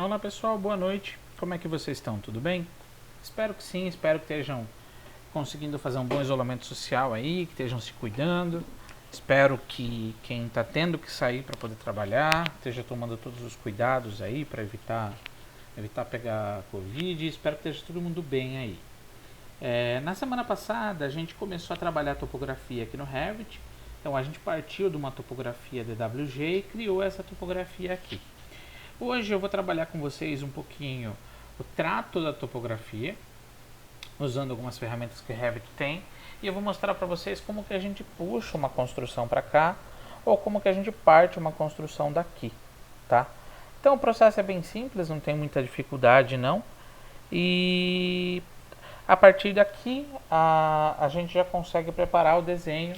Olá pessoal, boa noite. Como é que vocês estão? Tudo bem? Espero que sim, espero que estejam conseguindo fazer um bom isolamento social aí, que estejam se cuidando. Espero que quem está tendo que sair para poder trabalhar esteja tomando todos os cuidados aí para evitar pegar Covid. Espero que esteja todo mundo bem aí. Na semana passada a gente começou a trabalhar a topografia aqui no Revit. Então a gente partiu de uma topografia DWG e criou essa topografia aqui. Hoje eu vou trabalhar com vocês um pouquinho o trato da topografia, usando algumas ferramentas que o Revit tem, e eu vou mostrar para vocês como que a gente puxa uma construção para cá, ou como que a gente parte uma construção daqui, tá? Então o processo é bem simples, não tem muita dificuldade não, e a partir daqui a gente já consegue preparar o desenho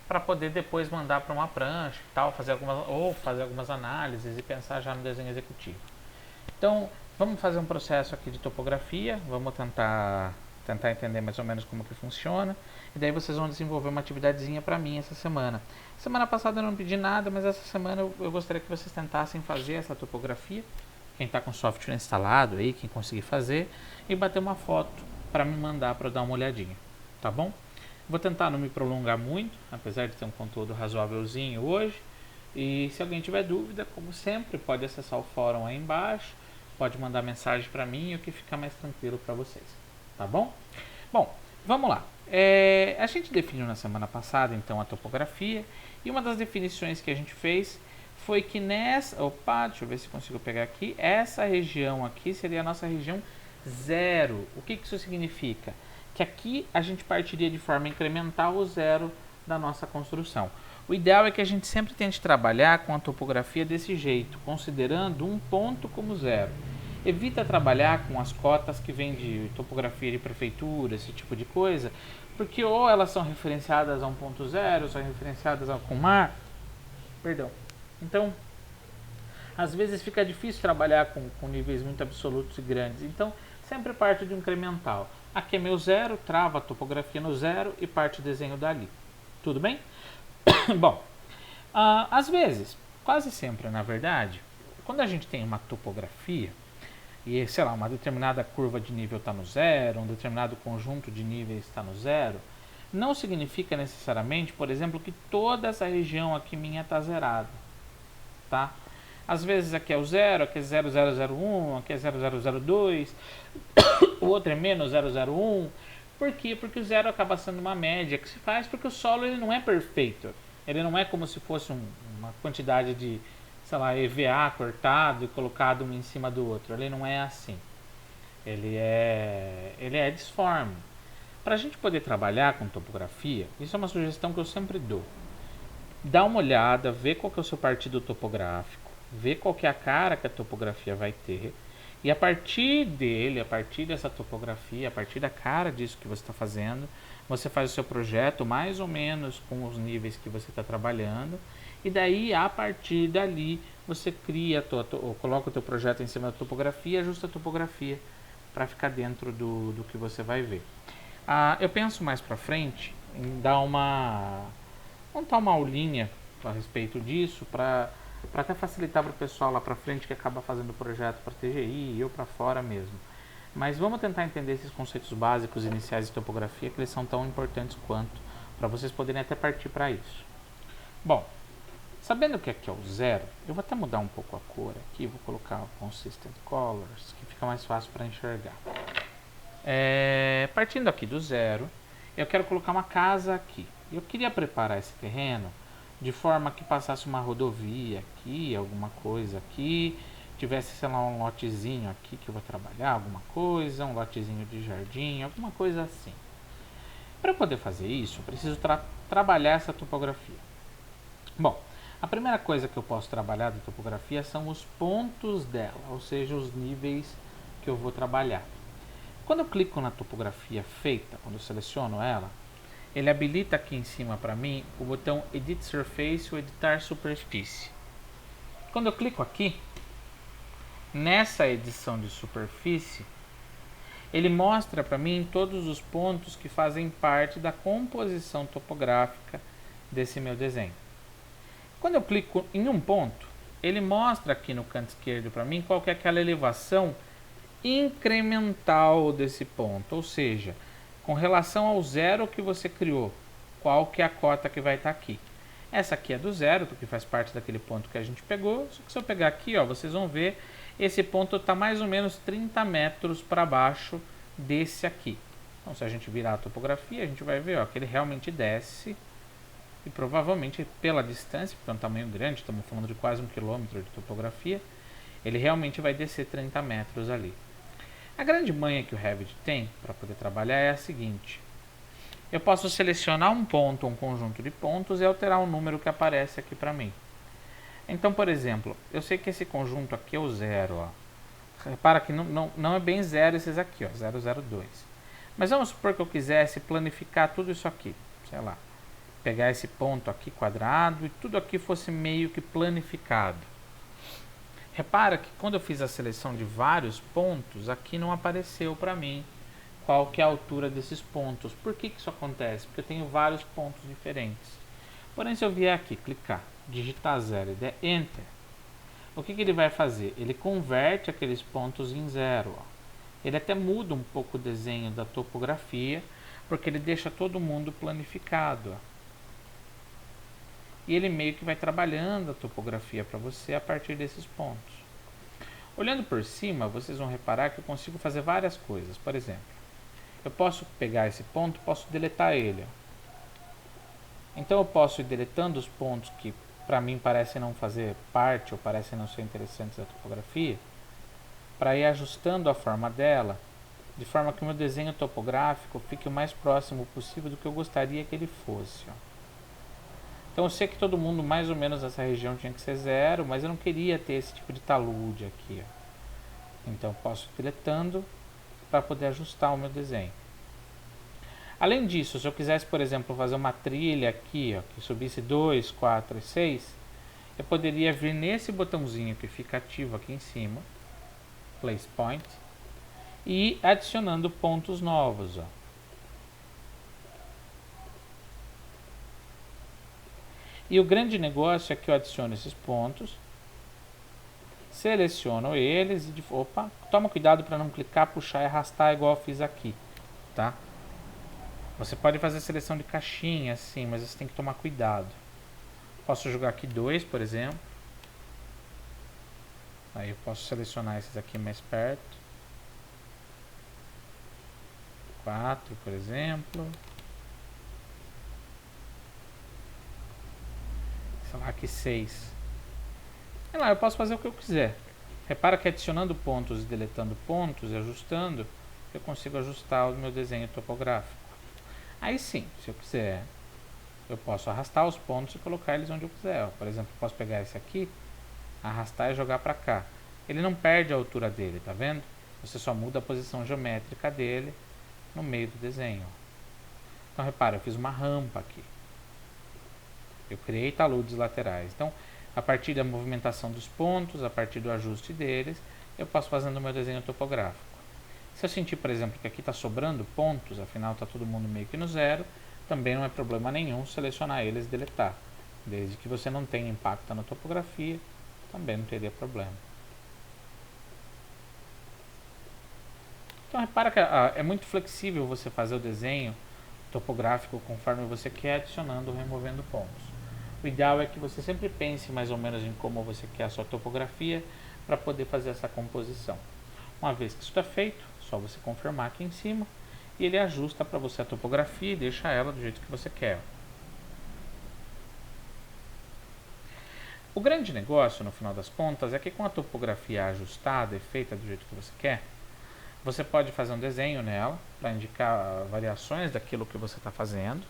para poder depois mandar para uma prancha e tal, fazer algumas análises e pensar já no desenho executivo. Então, vamos fazer um processo aqui de topografia, vamos tentar entender mais ou menos como que funciona, e daí vocês vão desenvolver uma atividadezinha para mim essa semana. Semana passada eu não pedi nada, mas essa semana eu gostaria que vocês tentassem fazer essa topografia, quem está com o software instalado aí, quem conseguir fazer, e bater uma foto para me mandar para eu dar uma olhadinha, tá bom? Vou tentar não me prolongar muito, apesar de ter um conteúdo razoávelzinho hoje. E se alguém tiver dúvida, como sempre, pode acessar o fórum aí embaixo, pode mandar mensagem para mim, o que fica mais tranquilo para vocês, tá bom? Bom, vamos lá. A gente definiu na semana passada, então, a topografia, e uma das definições que a gente fez foi que nessa... Opa, deixa eu ver se consigo pegar aqui. Essa região aqui seria a nossa região 0. O que isso significa? Que aqui a gente partiria de forma incremental o zero da nossa construção. O ideal é que a gente sempre tente trabalhar com a topografia desse jeito, considerando um ponto como zero. Evita trabalhar com as cotas que vêm de topografia de prefeitura, esse tipo de coisa, porque ou elas são referenciadas a um ponto zero, são referenciadas com mar. Perdão. Então, às vezes fica difícil trabalhar com níveis muito absolutos e grandes. Então, sempre parte de um incremental. Aqui é meu zero, trava a topografia no zero e parte o desenho dali. Tudo bem? Bom, às vezes, quase sempre na verdade, quando a gente tem uma topografia e, sei lá, uma determinada curva de nível está no zero, um determinado conjunto de níveis está no zero, não significa necessariamente, por exemplo, que toda essa região aqui minha está zerada, tá? Às vezes aqui é o zero, aqui é 0001, aqui é 0002, o outro é menos 001. Por quê? Porque o zero acaba sendo uma média que se faz porque o solo ele não é perfeito. Ele não é como se fosse uma quantidade de, sei lá, EVA cortado e colocado um em cima do outro. Ele não é assim. Ele é disforme. Para a gente poder trabalhar com topografia, isso é uma sugestão que eu sempre dou. Dá uma olhada, vê qual que é o seu partido topográfico, vê qual que é a cara que a topografia vai ter, e a partir dele, a partir dessa topografia, a partir da cara disso que você está fazendo, você faz o seu projeto mais ou menos com os níveis que você está trabalhando, e daí a partir dali você cria, ou coloca o teu projeto em cima da topografia e ajusta a topografia para ficar dentro do que você vai ver. Eu penso mais para frente em montar uma aulinha a respeito disso para até facilitar para o pessoal lá para frente que acaba fazendo o projeto para TGI ou para fora mesmo. Mas vamos tentar entender esses conceitos básicos iniciais de topografia, que eles são tão importantes quanto, para vocês poderem até partir para isso. Bom, sabendo que aqui é o zero, eu vou até mudar um pouco a cor aqui, vou colocar o Consistent Colors, que fica mais fácil para enxergar. Partindo aqui do zero, eu quero colocar uma casa aqui. Eu queria preparar esse terreno de forma que passasse uma rodovia aqui, alguma coisa aqui, tivesse, sei lá, um lotezinho aqui que eu vou trabalhar, alguma coisa, um lotezinho de jardim, alguma coisa assim. Para poder fazer isso, eu preciso trabalhar essa topografia. Bom, a primeira coisa que eu posso trabalhar da topografia são os pontos dela, ou seja, os níveis que eu vou trabalhar. Quando eu clico na topografia feita, quando eu seleciono ela, ele habilita aqui em cima para mim o botão Edit Surface ou Editar Superfície. Quando eu clico aqui, nessa edição de superfície, ele mostra para mim todos os pontos que fazem parte da composição topográfica desse meu desenho. Quando eu clico em um ponto, ele mostra aqui no canto esquerdo para mim qual que é aquela elevação incremental desse ponto, ou seja, com relação ao zero que você criou, qual que é a cota que vai estar aqui. Essa aqui é do zero, porque faz parte daquele ponto que a gente pegou, só que se eu pegar aqui, ó, vocês vão ver, esse ponto está mais ou menos 30 metros para baixo desse aqui. Então, se a gente virar a topografia, a gente vai ver, ó, que ele realmente desce, e provavelmente pela distância, porque é um tamanho grande, estamos falando de quase 1 quilômetro de topografia, ele realmente vai descer 30 metros ali. A grande manha que o Revit tem para poder trabalhar é a seguinte: eu posso selecionar um ponto, um conjunto de pontos e alterar o número que aparece aqui para mim. Então, por exemplo, eu sei que esse conjunto aqui é o zero, ó. Repara que não é bem zero esses aqui, ó, 002. Mas vamos supor que eu quisesse planificar tudo isso aqui, sei lá, pegar esse ponto aqui quadrado e tudo aqui fosse meio que planificado. Repara que quando eu fiz a seleção de vários pontos, aqui não apareceu para mim qual que é a altura desses pontos. Por que isso acontece? Porque eu tenho vários pontos diferentes. Porém, se eu vier aqui, clicar, digitar 0 e der Enter, o que ele vai fazer? Ele converte aqueles pontos em zero. Ó. Ele até muda um pouco o desenho da topografia, porque ele deixa todo mundo planificado. Ó. E ele meio que vai trabalhando a topografia para você a partir desses pontos. Olhando por cima, vocês vão reparar que eu consigo fazer várias coisas. Por exemplo, eu posso pegar esse ponto, posso deletar ele. Ó. Então eu posso ir deletando os pontos que para mim parecem não fazer parte ou parecem não ser interessantes da topografia, para ir ajustando a forma dela, de forma que o meu desenho topográfico fique o mais próximo possível do que eu gostaria que ele fosse. Ó. Então eu sei que todo mundo mais ou menos nessa região tinha que ser zero, mas eu não queria ter esse tipo de talude aqui. Ó. Então eu posso ir deletando para poder ajustar o meu desenho. Além disso, se eu quisesse, por exemplo, fazer uma trilha aqui, ó, que subisse 2, 4 e 6, eu poderia vir nesse botãozinho que fica ativo aqui em cima, Place Point, e ir adicionando pontos novos. Ó. E o grande negócio é que eu adiciono esses pontos, seleciono eles e toma cuidado para não clicar, puxar e arrastar igual eu fiz aqui, tá? Você pode fazer seleção de caixinha assim, mas você tem que tomar cuidado. Posso jogar aqui 2, por exemplo. Aí eu posso selecionar esses aqui mais perto. 4, por exemplo. Sei lá, aqui 6. E lá, eu posso fazer o que eu quiser. Repara que adicionando pontos e deletando pontos e ajustando, eu consigo ajustar o meu desenho topográfico. Aí sim, se eu quiser, eu posso arrastar os pontos e colocar eles onde eu quiser. Por exemplo, eu posso pegar esse aqui, arrastar e jogar para cá. Ele não perde a altura dele, tá vendo? Você só muda a posição geométrica dele no meio do desenho. Então repara, eu fiz uma rampa aqui. Eu criei taludes laterais. Então, a partir da movimentação dos pontos, a partir do ajuste deles, eu posso fazendo o meu desenho topográfico. Se eu sentir, por exemplo, que aqui está sobrando pontos, afinal está todo mundo meio que no zero, também não é problema nenhum selecionar eles e deletar. Desde que você não tenha impacto na topografia, também não teria problema. Então repara que é muito flexível você fazer o desenho topográfico conforme você quer, adicionando ou removendo pontos. O ideal é que você sempre pense mais ou menos em como você quer a sua topografia para poder fazer essa composição. Uma vez que isso está feito, só você confirmar aqui em cima e ele ajusta para você a topografia e deixa ela do jeito que você quer. O grande negócio, no final das contas, é que com a topografia ajustada e feita do jeito que você quer, você pode fazer um desenho nela para indicar variações daquilo que você está fazendo.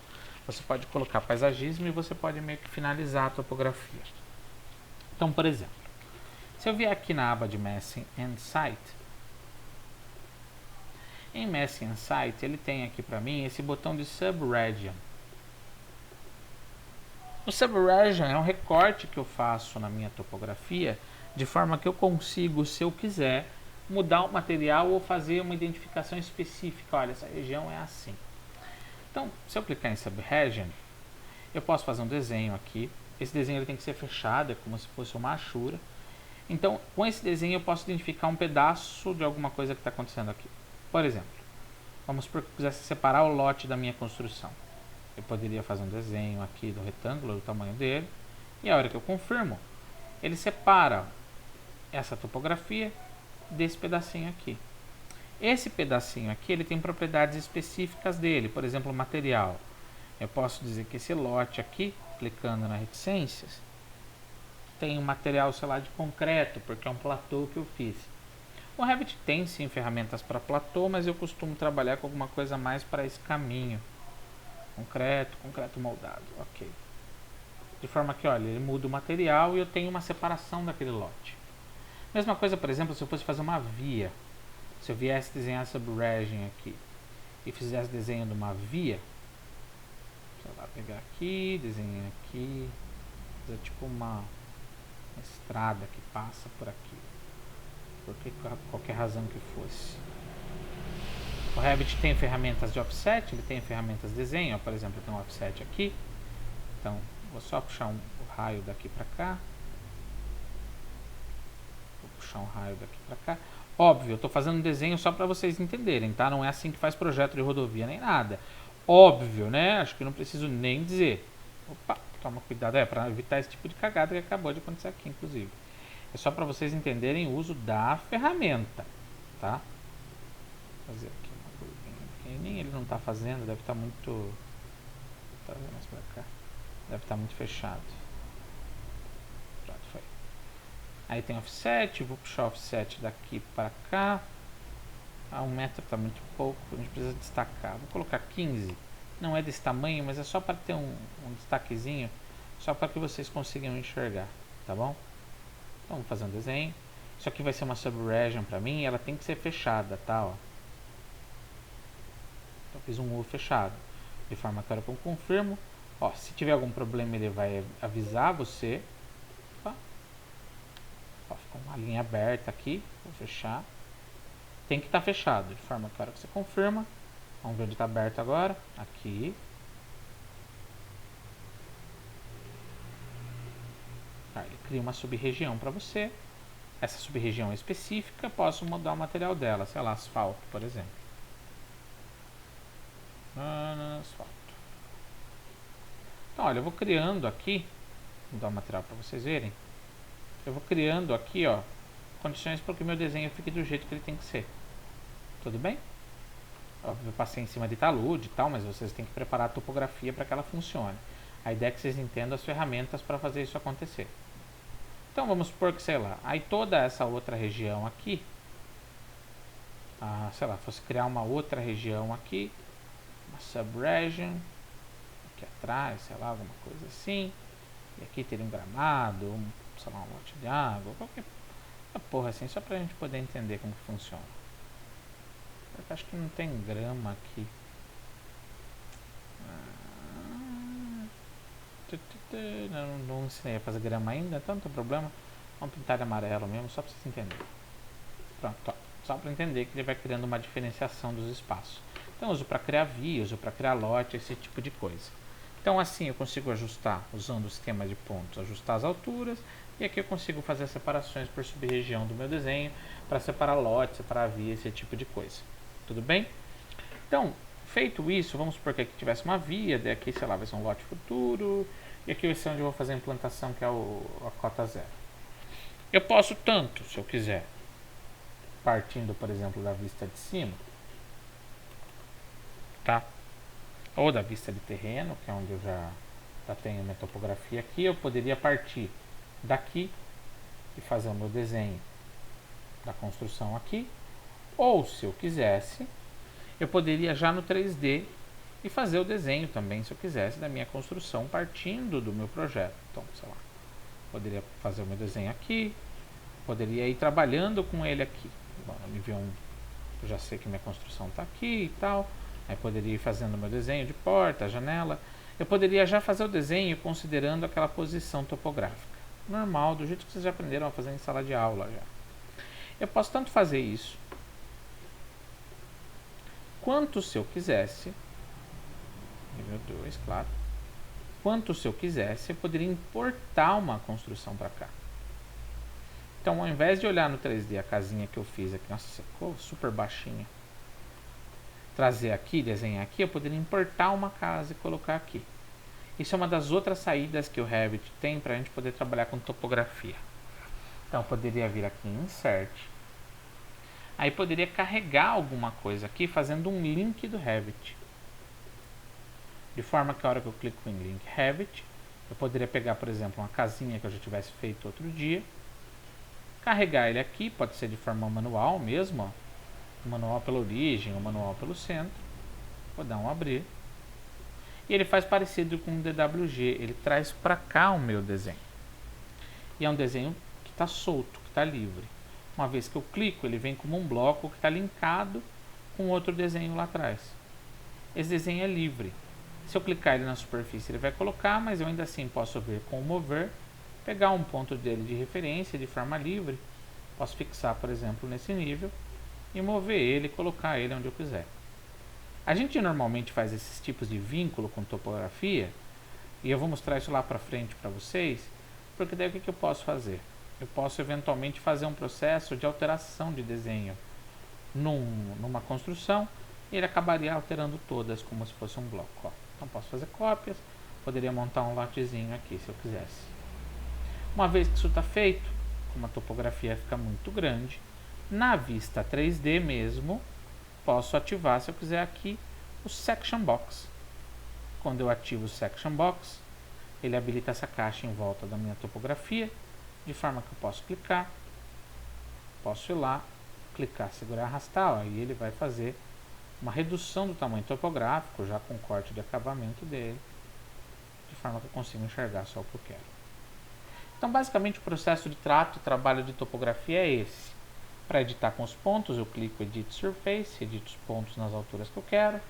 Você pode colocar paisagismo e você pode meio que finalizar a topografia. Então, por exemplo, se eu vier aqui na aba de Massing and Site, em Massing and Site ele tem aqui para mim esse botão de Subregion. O Subregion é um recorte que eu faço na minha topografia de forma que eu consigo, se eu quiser, mudar o material ou fazer uma identificação específica. Olha, essa região é assim. Então, se eu clicar em Subregion, eu posso fazer um desenho aqui esse desenho ele tem que ser fechado, é como se fosse uma hachura. Então, com esse desenho eu posso identificar um pedaço de alguma coisa que está acontecendo aqui. Por exemplo, vamos supor que eu quisesse separar o lote da minha construção. Eu poderia fazer um desenho aqui do retângulo, do tamanho dele, e a hora que eu confirmo, ele separa essa topografia desse pedacinho aqui. Esse pedacinho aqui ele tem propriedades específicas dele, por exemplo, o material. Eu posso dizer que esse lote aqui, clicando na reticências, tem um material, sei lá, de concreto, porque é um platô que eu fiz. O Revit tem sim ferramentas para platô, mas eu costumo trabalhar com alguma coisa mais para esse caminho. Concreto moldado, ok. De forma que, olha, ele muda o material e eu tenho uma separação daquele lote. Mesma coisa, por exemplo, se eu fosse fazer uma via. Se eu viesse desenhar subregion aqui e fizesse desenho de uma via, sei lá, pegar aqui, desenhar aqui, fazer tipo uma estrada que passa por aqui, por qualquer razão que fosse. O Revit tem ferramentas de offset, ele tem ferramentas de desenho, por exemplo, tem um offset aqui, então vou só puxar o raio daqui para cá, vou puxar um raio daqui para cá. Óbvio, eu estou fazendo um desenho só para vocês entenderem, tá? Não é assim que faz projeto de rodovia nem nada. Óbvio, né? Acho que não preciso nem dizer. Opa, toma cuidado, para evitar esse tipo de cagada que acabou de acontecer aqui, inclusive. É só para vocês entenderem o uso da ferramenta, tá? Vou fazer aqui uma curvinha pequenininha, ele não está fazendo, deve estar muito... Tá vendo mais para cá? Deve estar muito fechado. Pronto, foi. Aí tem offset, vou puxar o offset daqui para cá. 1 metro está muito pouco, a gente precisa destacar. Vou colocar 15. Não é desse tamanho, mas é só para ter um destaquezinho, só para que vocês consigam enxergar, tá bom? Então vamos fazer um desenho. Isso aqui vai ser uma subregion para mim, ela tem que ser fechada, tá? Ó. Então fiz um U fechado, de forma que agora eu confirmo. Ó, se tiver algum problema ele vai avisar você. Opa. Ó, ficou uma linha aberta aqui, vou fechar. Tem que estar fechado, de forma que agora você confirma. Vamos ver onde está aberto agora. Aqui. Tá, ele cria uma sub-região para você. Essa sub-região específica, posso mudar o material dela. Sei lá, asfalto, por exemplo. Asfalto. Então, olha, eu vou criando aqui. Vou dar o material para vocês verem. Eu vou criando aqui, ó, condições para que o meu desenho fique do jeito que ele tem que ser. Tudo bem? Eu passei em cima de talude e tal, mas vocês têm que preparar a topografia para que ela funcione. A ideia é que vocês entendam as ferramentas para fazer isso acontecer. Então vamos supor que, sei lá, aí toda essa outra região aqui, sei lá, fosse criar uma outra região aqui, uma subregion, aqui atrás, sei lá, alguma coisa assim, e aqui teria um gramado, sei lá, um lote de água, qualquer porra assim, só para a gente poder entender como que funciona. Porque acho que não tem grama aqui. Não ensinei a fazer grama ainda, então não tem problema. Vamos pintar de amarelo mesmo, só para vocês entenderem. Pronto, ó, só para entender que ele vai criando uma diferenciação dos espaços. Então eu uso para criar via, uso para criar lote, esse tipo de coisa. Então assim eu consigo ajustar, usando o esquema de pontos, ajustar as alturas. E aqui eu consigo fazer separações por sub-região do meu desenho, para separar lote, separar via, esse tipo de coisa. Tudo bem? Então, feito isso, vamos supor que aqui tivesse uma via, daqui, sei lá, vai ser um lote futuro, e aqui vai ser onde eu vou fazer a implantação, que é a cota zero. Eu posso tanto, se eu quiser, partindo, por exemplo, da vista de cima, tá? Ou da vista de terreno, que é onde eu já tenho minha topografia aqui, eu poderia partir daqui e fazer o meu desenho da construção aqui, ou se eu quisesse, eu poderia já no 3D e fazer o desenho também, se eu quisesse, da minha construção partindo do meu projeto. Então, sei lá, poderia fazer o meu desenho aqui, poderia ir trabalhando com ele aqui. Bom, eu já sei que minha construção está aqui e tal, aí poderia ir fazendo o meu desenho de porta, janela. Eu poderia já fazer o desenho considerando aquela posição topográfica. Normal, do jeito que vocês já aprenderam a fazer em sala de aula já. Eu posso tanto fazer isso, quanto se eu quisesse, nível 2, claro, enquanto se eu quisesse, eu poderia importar uma construção para cá. Então, ao invés de olhar no 3D a casinha que eu fiz aqui, nossa, ficou super baixinha, trazer aqui, desenhar aqui, eu poderia importar uma casa e colocar aqui. Isso é uma das outras saídas que o Revit tem para a gente poder trabalhar com topografia. Então, eu poderia vir aqui em Insert. Aí poderia carregar alguma coisa aqui fazendo um link do Revit. De forma que a hora que eu clico em Link Revit, eu poderia pegar, por exemplo, uma casinha que eu já tivesse feito outro dia, carregar ele aqui, pode ser de forma manual mesmo, ó. Manual pela origem ou manual pelo centro. Vou dar um abrir. E ele faz parecido com o DWG, ele traz para cá o meu desenho. E é um desenho que está solto, que está livre. Uma vez que eu clico, ele vem como um bloco que está linkado com outro desenho lá atrás. Esse desenho é livre. Se eu clicar ele na superfície, ele vai colocar, mas eu ainda assim posso ver com o mover, pegar um ponto dele de referência de forma livre. Posso fixar, por exemplo, nesse nível e mover ele e colocar ele onde eu quiser. A gente normalmente faz esses tipos de vínculo com topografia, e eu vou mostrar isso lá para frente para vocês, porque daí o que eu posso fazer? Eu posso eventualmente fazer um processo de alteração de desenho numa construção, e ele acabaria alterando todas como se fosse um bloco. Ó. Então posso fazer cópias, poderia montar um lotezinho aqui se eu quisesse. Uma vez que isso está feito, como a topografia fica muito grande, na vista 3D mesmo, posso ativar, se eu quiser aqui, o Section Box. Quando eu ativo o Section Box, ele habilita essa caixa em volta da minha topografia, de forma que eu posso clicar, posso ir lá, clicar, segurar, arrastar, ó, e ele vai fazer uma redução do tamanho topográfico, já com corte de acabamento dele, de forma que eu consigo enxergar só o que eu quero. Então, basicamente, o processo de trato e trabalho de topografia é esse. Para editar com os pontos, eu clico Edit Surface, edito os pontos nas alturas que eu quero.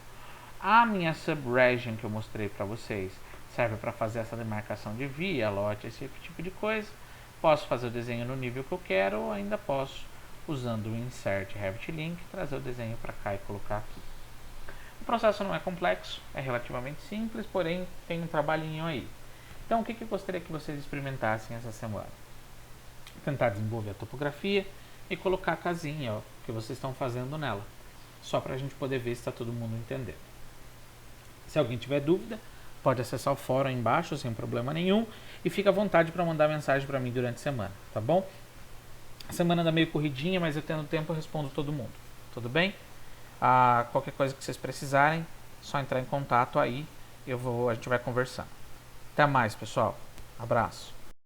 A minha Subregion que eu mostrei para vocês serve para fazer essa demarcação de via, lote, esse tipo de coisa. Posso fazer o desenho no nível que eu quero, ou ainda posso, usando o Insert Revit Link, trazer o desenho para cá e colocar aqui. O processo não é complexo, é relativamente simples, porém tem um trabalhinho aí. Então, o que eu gostaria que vocês experimentassem essa semana? Tentar desenvolver a topografia e colocar a casinha, ó, que vocês estão fazendo nela, só para a gente poder ver se está todo mundo entendendo. Se alguém tiver dúvida, pode acessar o fórum aí embaixo sem problema nenhum e fica à vontade para mandar mensagem para mim durante a semana, tá bom? A semana anda meio corridinha, mas eu tendo tempo eu respondo todo mundo, tudo bem? Qualquer coisa que vocês precisarem, só entrar em contato aí, a gente vai conversando. Até mais, pessoal. Abraço.